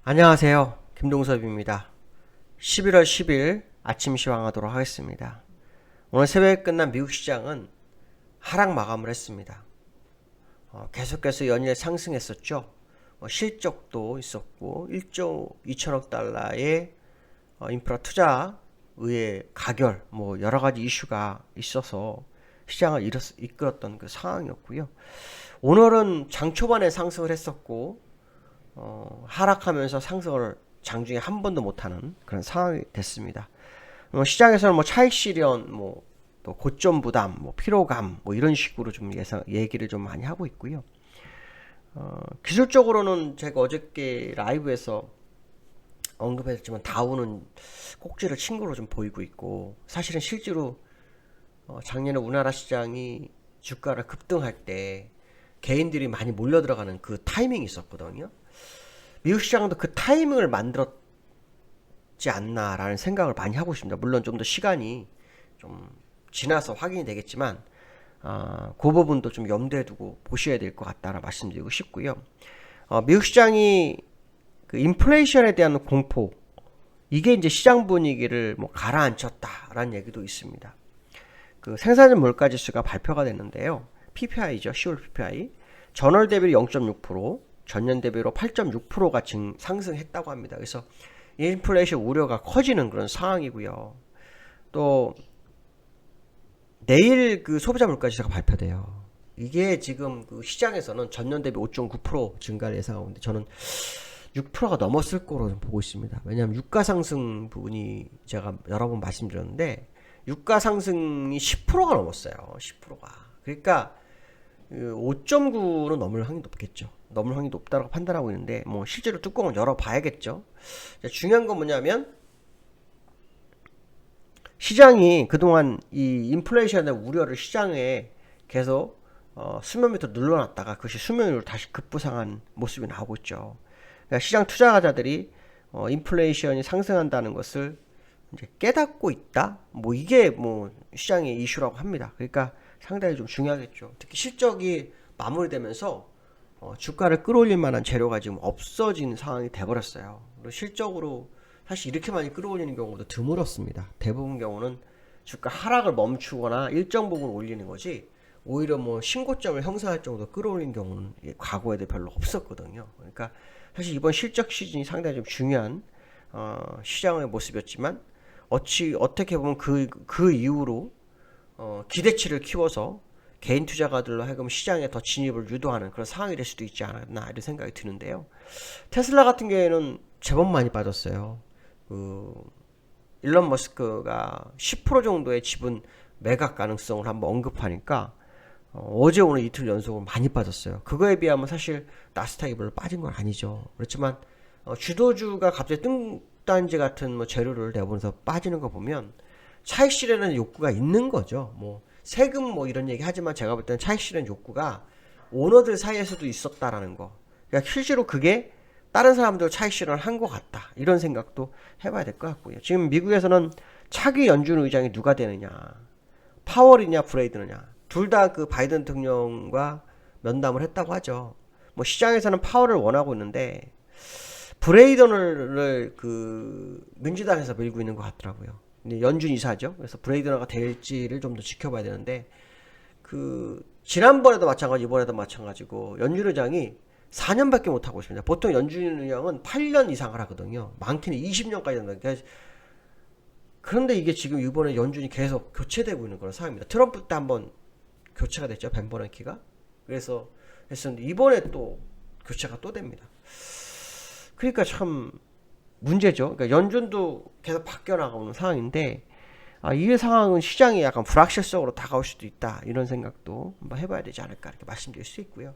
안녕하세요. 김동섭입니다. 11월 10일 아침 시황하도록 하겠습니다. 오늘 새벽에 끝난 미국 시장은 하락 마감을 했습니다. 계속해서 연일 상승했었죠. 실적도 있었고 1조 2천억 달러의 인프라 투자 의회 가결 여러 가지 이슈가 있어서 시장을 이끌었던 그 상황이었고요. 오늘은 장 초반에 상승을 했었고 하락하면서 상승을 장중에 한 번도 못하는 그런 상황이 됐습니다. 시장에서는 차익 실현, 또 고점 부담, 피로감, 이런 식으로 좀 얘기를 좀 많이 하고 있고요. 기술적으로는 제가 어저께 라이브에서 언급했지만 다우는 꼭지를 친 거로 좀 보이고 있고, 사실은 실제로 작년에 우리나라 시장이 주가를 급등할 때 개인들이 많이 몰려 들어가는 그 타이밍이 있었거든요. 미국 시장도 그 타이밍을 만들었지 않나라는 생각을 많이 하고 있습니다. 물론 좀 더 시간이 좀 지나서 확인이 되겠지만 그 부분도 좀 염두에 두고 보셔야 될 것 같다라 말씀드리고 싶고요. 미국 시장이 그 인플레이션에 대한 공포, 이게 이제 시장 분위기를 가라앉혔다라는 얘기도 있습니다. 그 생산자 물가지수가 발표가 됐는데요. PPI죠. 10월 PPI. 전월 대비로 0.6%, 전년 대비로 8.6%가 상승했다고 합니다. 그래서 인플레이션 우려가 커지는 그런 상황이고요. 또 내일 그 소비자 물가지수가 발표돼요. 이게 지금 그 시장에서는 전년 대비 5.9% 증가를 예상하고 있는데 저는 6%가 넘었을 거로 좀 보고 있습니다. 왜냐하면 유가 상승 부분이 제가 여러 번 말씀드렸는데 유가 상승이 10%가 넘었어요. 10%가. 그러니까 5.9는 넘을 확률이 높겠죠. 넘을 확률이 높다고 판단하고 있는데 실제로 뚜껑을 열어봐야겠죠. 중요한 건 뭐냐면 시장이 그동안 이 인플레이션의 우려를 시장에 계속 수면 밑으로 눌러놨다가 그것이 수면 위로 다시 급부상한 모습이 나오고 있죠. 그러니까 시장 투자자들이 인플레이션이 상승한다는 것을 이제 깨닫고 있다. 이게 시장의 이슈라고 합니다. 그러니까 상당히 좀 중요하겠죠. 특히 실적이 마무리되면서 주가를 끌어올릴 만한 재료가 지금 없어진 상황이 돼버렸어요. 그리고 실적으로 사실 이렇게 많이 끌어올리는 경우도 드물었습니다. 대부분 경우는 주가 하락을 멈추거나 일정 부분 올리는 거지 오히려 신고점을 형성할 정도로 끌어올린 경우는 과거에도 별로 없었거든요. 그러니까 사실 이번 실적 시즌이 상당히 좀 중요한 시장의 모습이었지만 어떻게 보면 그 이후로 기대치를 키워서 개인 투자가들로 하여금 시장에 더 진입을 유도하는 그런 상황이 될 수도 있지 않았나 이런 생각이 드는데요. 테슬라 같은 경우에는 제법 많이 빠졌어요. 일론 머스크가 10% 정도의 지분 매각 가능성을 한번 언급하니까 어제 오늘 이틀 연속으로 많이 빠졌어요. 그거에 비하면 사실 나스닥이 별로 빠진 건 아니죠. 그렇지만 주도주가 갑자기 뚱딴지 같은 재료를 내보면서 빠지는 거 보면 차익 실현의 욕구가 있는 거죠. 세금 이런 얘기 하지만 제가 볼 때는 차익 실현 욕구가 오너들 사이에서도 있었다라는 거. 그러니까 실제로 그게 다른 사람들 차익 실현을 한 것 같다. 이런 생각도 해봐야 될 것 같고요. 지금 미국에서는 차기 연준 의장이 누가 되느냐, 파월이냐 브레이드느냐, 둘 다 그 바이든 대통령과 면담을 했다고 하죠. 시장에서는 파월을 원하고 있는데 브레이든을 그 민주당에서 밀고 있는 것 같더라고요. 연준 이사죠. 그래서 브레이드너가 될지를 좀 더 지켜봐야 되는데 지난번에도 마찬가지 이번에도 마찬가지고 연준 의장이 4년밖에 못하고 있습니다. 보통 연준 의장은 8년 이상을 하거든요. 많게는 20년까지 한다. 그런데 이게 지금 이번에 연준이 계속 교체되고 있는 그런 상황입니다. 트럼프 때 한번 교체가 됐죠. 벤 버넌키가. 그래서 했었는데 이번에 또 교체가 또 됩니다. 그러니까 참 문제죠. 그러니까 연준도 계속 바뀌어 나가는 상황인데 이 상황은 시장이 약간 불확실성으로 다가올 수도 있다. 이런 생각도 한번 해봐야 되지 않을까 이렇게 말씀드릴 수 있고요.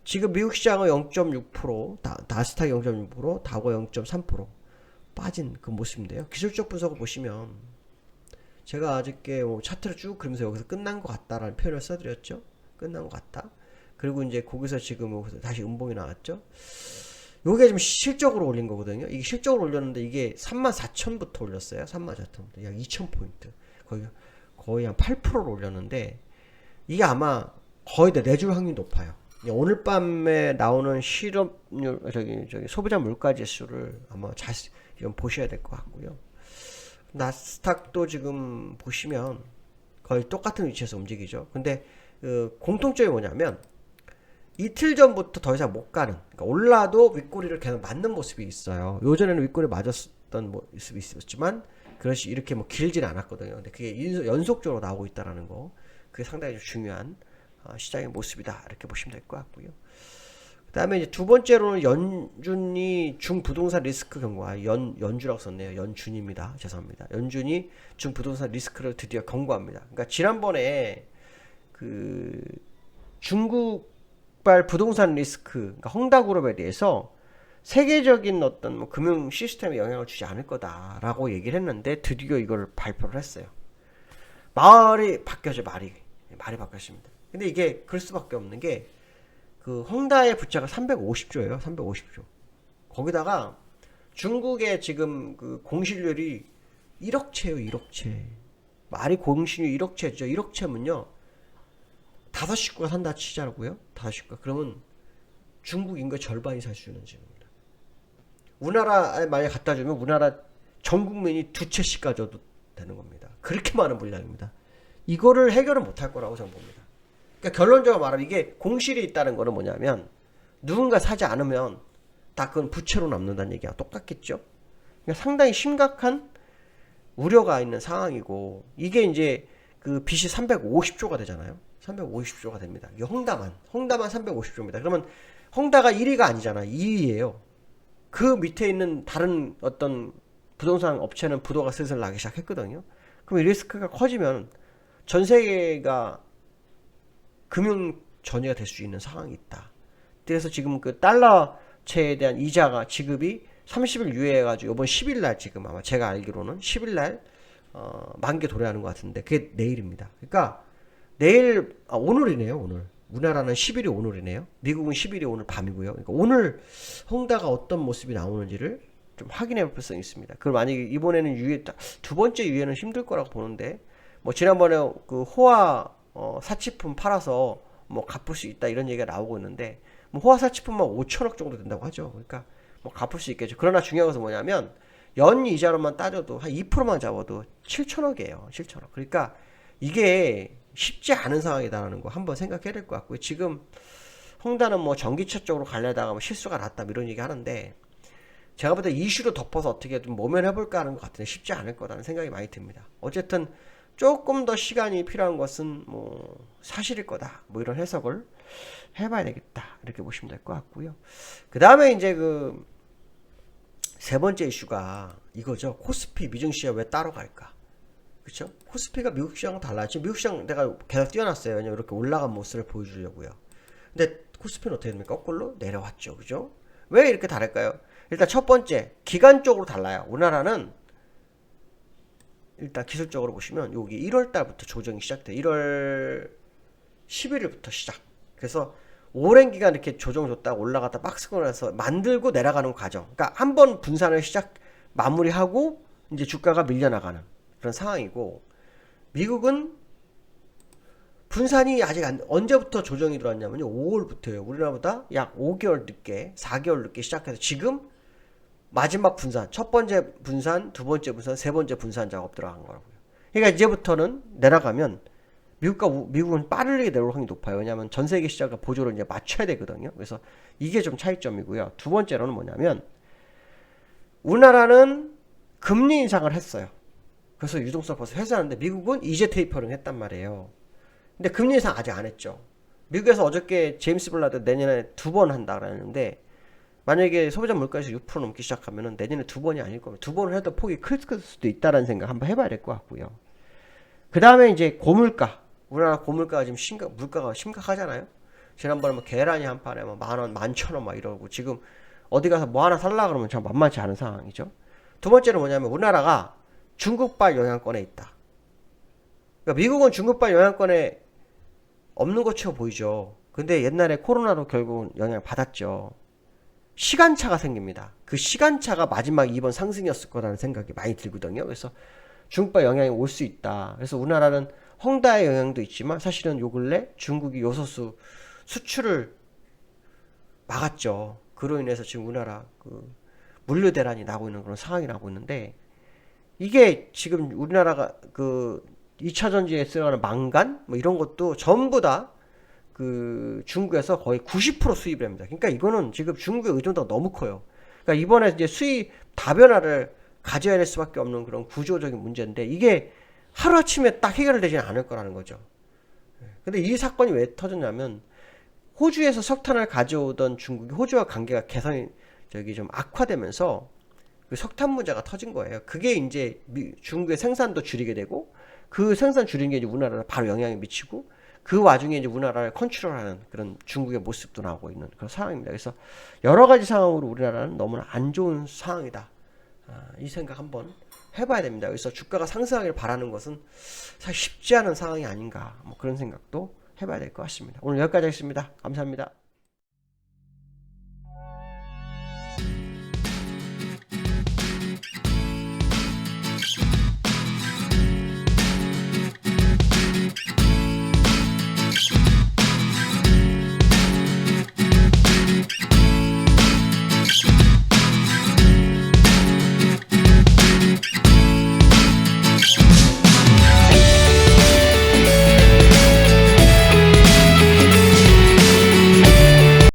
지금 미국 시장은 0.6%, 나스닥 0.6%, 다우가 0.3% 빠진 그 모습인데요. 기술적 분석을 보시면 제가 어저께 차트를 쭉 그리면서 여기서 끝난 것 같다라는 표현을 써드렸죠. 끝난 것 같다. 그리고 이제 거기서 지금 다시 음봉이 나왔죠. 요게 지금 실적으로 올린 거거든요. 이게 실적으로 올렸는데 이게 34,000부터 올렸어요. 34,000부터 약 2,000포인트. 거의 한 8%를 올렸는데 이게 아마 거의 다 내줄 확률이 높아요. 오늘 밤에 나오는 실업률 저기 소비자 물가 지수를 아마 자세히 좀 보셔야 될 것 같고요. 나스닥도 지금 보시면 거의 똑같은 위치에서 움직이죠. 근데 그 공통점이 뭐냐면 이틀 전부터 더 이상 못 가는, 그러니까 올라도 윗꼬리를 계속 맞는 모습이 있어요. 요전에는 윗꼬리 맞았던 모습이 있었지만 그것이 이렇게 뭐 길진 않았거든요. 근데 그게 연속적으로 나오고 있다는 거, 그게 상당히 중요한 시장의 모습이다, 이렇게 보시면 될 것 같고요. 그 다음에 이제 두 번째로는 연준이 중부동산 리스크 경고와 연주라고 썼네요. 연준입니다. 죄송합니다. 연준이 중부동산 리스크를 드디어 경고합니다. 그러니까 지난번에 그 중국발 부동산 리스크, 그러니까 헝다그룹에 대해서 세계적인 어떤 뭐 금융 시스템에 영향을 주지 않을 거다라고 얘기를 했는데 드디어 이걸 발표를 했어요. 말이 바뀌었죠. 말이 바뀌었습니다. 근데 이게 그럴 수밖에 없는 게 그 헝다의 부채가 350조예요. 350조. 거기다가 중국의 지금 그 공실률이 1억채예요. 1억채. 말이 공실률 1억채죠. 1억채면요 5식구가 산다 치자고요. 5식구가. 그러면 중국 인구의 절반이 살 수 있는 집입니다. 우리나라에 만약 갖다 주면 우리나라 전 국민이 2채씩 가져도 되는 겁니다. 그렇게 많은 물량입니다. 이거를 해결을 못할 거라고 저는 봅니다. 그러니까 결론적으로 말하면 이게 공실이 있다는 거는 뭐냐면 누군가 사지 않으면 다 그건 부채로 남는다는 얘기와 똑같겠죠. 그러니까 상당히 심각한 우려가 있는 상황이고, 이게 이제 그 빚이 350조가 되잖아요. 350조가 됩니다. 이게 헝다만 350조입니다. 그러면 헝다가 1위가 아니잖아. 2위예요. 그 밑에 있는 다른 어떤 부동산 업체는 부도가 슬슬 나기 시작했거든요. 그럼 이 리스크가 커지면 전 세계가 금융 전이가 될 수 있는 상황이 있다. 그래서 지금 그 달러채에 대한 이자가 지급이 30일 유예해가지고 이번 10일 날, 지금 아마 제가 알기로는 10일 날 만기 도래하는 것 같은데 그게 내일입니다. 그러니까 내일, 오늘이네요. 오늘 우리나라는 10일이 오늘이네요. 미국은 10일이 오늘 밤이고요. 그러니까 오늘 헝다가 어떤 모습이 나오는지를 좀 확인해 볼 필요성이 있습니다. 그걸 만약에 이번에는 유예, 두 번째 유예는 힘들 거라고 보는데, 뭐 지난번에 그 호화 사치품 팔아서 뭐 갚을 수 있다 이런 얘기가 나오고 있는데, 뭐 호화 사치품만 5천억 정도 된다고 하죠. 그러니까 뭐 갚을 수 있겠죠. 그러나 중요한 것은 뭐냐면 연 이자로만 따져도 한 2%만 잡아도 7천억이에요. 7천억. 그러니까 이게 쉽지 않은 상황이다라는 거 한번 생각해야 될 것 같고요. 지금 헝다는 뭐 전기차 쪽으로 가려다가 뭐 실수가 났다 이런 얘기 하는데, 제가 볼 때 이슈로 덮어서 어떻게든 모면해볼까 하는 것 같은데 쉽지 않을 거라는 생각이 많이 듭니다. 어쨌든 조금 더 시간이 필요한 것은 뭐 사실일 거다, 뭐 이런 해석을 해봐야 되겠다, 이렇게 보시면 될 것 같고요. 그 다음에 이제 그 세 번째 이슈가 이거죠. 코스피 미증 시장 왜 따로 갈까? 그렇죠? 코스피가 미국 시장은 달라요. 미국 시장 내가 계속 띄워놨어요. 왜냐면 이렇게 올라간 모습을 보여주려고요. 근데 코스피는 어떻게 됩니까? 거꾸로 내려왔죠. 그죠? 왜 이렇게 다를까요? 일단 첫 번째, 기간적으로 달라요. 우리나라는 일단 기술적으로 보시면 여기 1월 달부터 조정이 시작돼. 1월 11일부터 시작. 그래서 오랜 기간 이렇게 조정 줬다가 올라갔다 박스권을 해서 만들고 내려가는 과정. 그러니까 한 번 분산을 마무리하고 이제 주가가 밀려나가는 그런 상황이고, 미국은 분산이 아직 언제부터 조정이 들어왔냐면요, 5월부터예요. 우리나라보다 약 5개월 늦게, 4개월 늦게 시작해서 지금 마지막 분산, 첫 번째 분산, 두 번째 분산, 세 번째 분산 작업 들어간 거라고요. 그러니까 이제부터는 내려가면 미국은 빠르게 내려올 확률이 높아요. 왜냐하면 전 세계 시장과 보조를 이제 맞춰야 되거든요. 그래서 이게 좀 차이점이고요. 두 번째로는 뭐냐면 우리나라는 금리 인상을 했어요. 그래서 유동성 벌써 회수하는데 미국은 이제 테이퍼링 했단 말이에요. 근데 금리 인상 아직 안 했죠. 미국에서 어저께 제임스 블라드 내년에 2번 한다 그랬는데, 만약에 소비자 물가에서 6% 넘기 시작하면은 내년에 2번이 아닐 겁니다. 2번을 해도 폭이 클 수도 있다라는 생각 한번 해봐야 될 것 같고요. 그 다음에 이제 고물가. 우리나라 고물가가 지금 물가가 심각하잖아요. 지난번에 뭐 계란이 한 판에 뭐 10,000원, 11,000원 막 이러고, 지금 어디 가서 뭐 하나 살라 그러면 참 만만치 않은 상황이죠. 두 번째는 뭐냐면 우리나라가 중국발 영향권에 있다. 그러니까 미국은 중국발 영향권에 없는 것처럼 보이죠. 근데 옛날에 코로나로 결국은 영향을 받았죠. 시간차가 생깁니다. 그 시간차가 마지막 이번 상승이었을 거라는 생각이 많이 들거든요. 그래서 중국발 영향이 올 수 있다. 그래서 우리나라는 헝다의 영향도 있지만 사실은 요 근래 중국이 요소수 수출을 막았죠. 그로 인해서 지금 우리나라 그 물류 대란이 나고 있는 그런 상황이 나고 있는데, 이게 지금 우리나라가 그 2차 전지에 쓰여가는 망간 뭐 이런 것도 전부 다 그 중국에서 거의 90% 수입을 합니다. 그러니까 이거는 지금 중국의 의존도가 너무 커요. 그러니까 이번에 이제 수입 다변화를 가져야 될 수밖에 없는 그런 구조적인 문제인데, 이게 하루아침에 딱 해결되지는 않을 거라는 거죠. 근데 이 사건이 왜 터졌냐면, 호주에서 석탄을 가져오던 중국이 호주와 관계가 개선이 좀 악화되면서 그 석탄 문제가 터진 거예요. 그게 이제 중국의 생산도 줄이게 되고, 그 생산 줄인 게 이제 우리나라에 바로 영향이 미치고, 그 와중에 이제 우리나라를 컨트롤하는 그런 중국의 모습도 나오고 있는 그런 상황입니다. 그래서 여러 가지 상황으로 우리나라는 너무나 안 좋은 상황이다. 이 생각 한번 해봐야 됩니다. 그래서 주가가 상승하기를 바라는 것은 사실 쉽지 않은 상황이 아닌가, 뭐 그런 생각도 해봐야 될 것 같습니다. 오늘 여기까지 하겠습니다. 감사합니다.